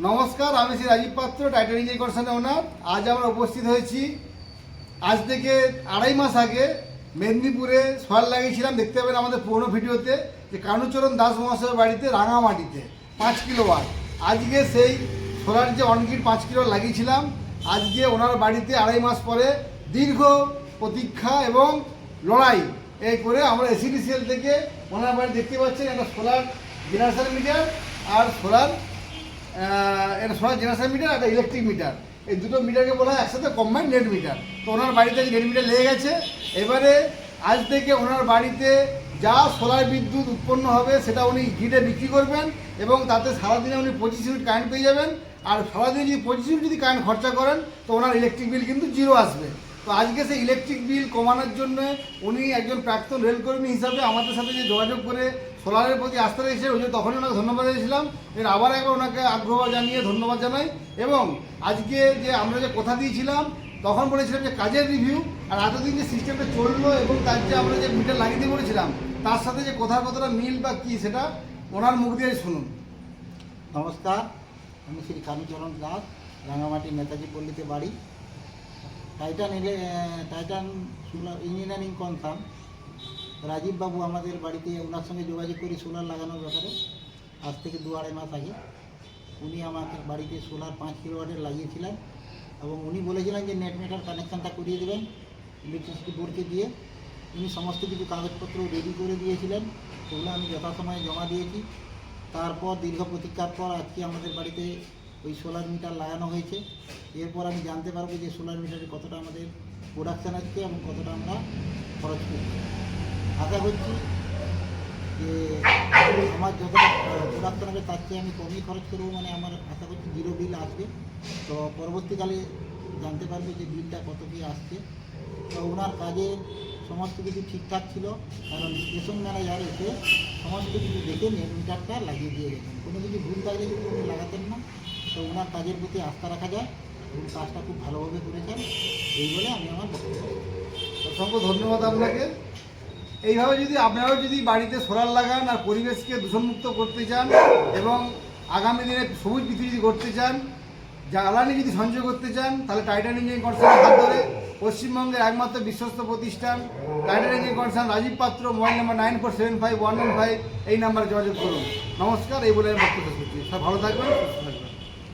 নমস্কার, আমি শ্রী রাজীব পাত্র, টাইটান ইঞ্জিন কনসার্নের ওনার। আজ আমরা উপস্থিত হয়েছি, আজ থেকে 2.5 মাস আগে মেদিনীপুরে সোলার লাগিয়েছিলাম। দেখতে পাবেন আমাদের পুরনো ভিডিওতে যে কানুচরণ দাস মহাশয়ের বাড়িতে রাঙামাটিতে 5 কিলোওয়াট। আজকে সেই সোলার যে অনগ্রিড 5 কিলো লাগিয়েছিলাম, আজকে ওনার বাড়িতে 2.5 মাস পরে দীর্ঘ প্রতীক্ষা এবং লড়াই এই করে আমরা এসিডিসিএল থেকে ওনার বাড়ি দেখতে পাচ্ছেন একটা সোলার জেনারেশন মিটার আর এটা সোলার জেনারেশন মিটার আর একটা ইলেকট্রিক মিটার, এই দুটো মিটারকে বলা হয় একসাথে কম্বাইন্ড নেট মিটার। তো ওনার বাড়িতে নেট মিটার লেগে গেছে। এবারে আজ থেকে ওনার বাড়িতে যা সোলার বিদ্যুৎ উৎপন্ন হবে সেটা উনি গ্রিডে বিক্রি করবেন এবং তাতে সারাদিনে উনি 25 ইউনিট কারেন্ট পেয়ে যাবেন। আর সারাদিনে যদি 25 ইউনিট যদি কারেন্ট খরচা করেন তো ওনার ইলেকট্রিক বিল কিন্তু 0 আসবে। তো আজকে সেই ইলেকট্রিক বিল কমানোর জন্য উনি একজন প্রাক্তন রেলকর্মী হিসাবে আমাদের সাথে যে যোগাযোগ করে সোলারের প্রতি আস্থা রেখেছে, ওই জন্য তখনই ওনাকে ধন্যবাদ দিয়েছিলাম। এর আবার একবার ওনাকে আগ্রহ জানিয়ে ধন্যবাদ জানাই। এবং আজকে যে আমরা যে কথা দিয়েছিলাম তখন বলেছিলাম যে কাজের রিভিউ, আর এতদিন যে সিস্টেমটা চললো এবং তার যে আমরা যে মিটার লাগিয়ে দিয়ে বলেছিলাম তার সাথে যে কোথাও কতটা মিল বা কী সেটা ওনার মুখ দিয়ে শুনুন। নমস্কার, আমি শ্রী কানুচরণ দাস, রাঙামাটি নেতাজি পল্লীতে বাড়ি। Titan solar engineering concern Rajiv বাবু আমাদের বাড়িতে ওনার সঙ্গে যোগাযোগ করি সোলার লাগানোর ব্যাপারে। আজ থেকে 2-2.5 মাস আগে উনি আমাদের বাড়িতে সোলার 5 কিলোওয়াটের লাগিয়েছিলেন এবং উনি বলেছিলেন যে নেট মিটার কানেকশানটা করিয়ে দেবেন ইলেকট্রিসিটি বোর্ডকে দিয়ে। উনি সমস্ত কিছু কাগজপত্র রেডি করে দিয়েছিলেন, সেগুলো আমি যথাসময়ে জমা দিয়েছি। তারপর দীর্ঘ প্রতীক্ষার পর আজকে আমাদের বাড়িতে ওই সোলার মিটার লাগানো হয়েছে। এরপর আমি জানতে পারবো যে সোলার মিটারে কতটা আমাদের প্রোডাকশান আসছে এবং কতটা আমরা খরচ করছি। আশা করছি যে আমার যতটা প্রোডাকশান হবে তার চেয়ে আমি কমই খরচ করবো, মানে আমার আশা করছি 0 বিল আসবে। তো পরবর্তীকালে জানতে পারবো যে বিলটা কত কী আসছে। তো ওনার কাজে সমস্ত কিছু ঠিকঠাক ছিল, কারণ স্টেশন ম্যানেজার এসে সমস্ত কিছু দেখে নেট মিটারটা লাগিয়ে দিয়ে গেছেন। কোনো কিছু ভুল থাকলে কিন্তু উনি লাগাতেন না। তো ওনার কাজের প্রতি আস্থা রাখা যায় এবং কাজটা খুব ভালোভাবে করেছেন, এই বলে আমি আমার বক্তব্য। অসংখ্য ধন্যবাদ আপনাকে। এইভাবে যদি আপনারাও যদি বাড়িতে সোলার লাগান আর পরিবেশকে দূষণমুক্ত করতে চান এবং আগামী দিনে সবুজ পৃথিবী যদি করতে চান, জ্বালানি যদি সঞ্চয় করতে চান, তাহলে টাইটান ইঞ্জিনিয়ারিং কনসার্নের হাত ধরে পশ্চিমবঙ্গের একমাত্র বিশ্বস্ত প্রতিষ্ঠান টাইটান ইঞ্জিনিয়ারিং কনসার্ন রাজীব পাত্র, মোবাইল নাম্বার 94751115, এই নাম্বারে যোগাযোগ করুন। নমস্কার, এই বলে আমি বক্তব্য শেষ করছি। সব ভালো থাকবেন, সুস্থ থাকবেন।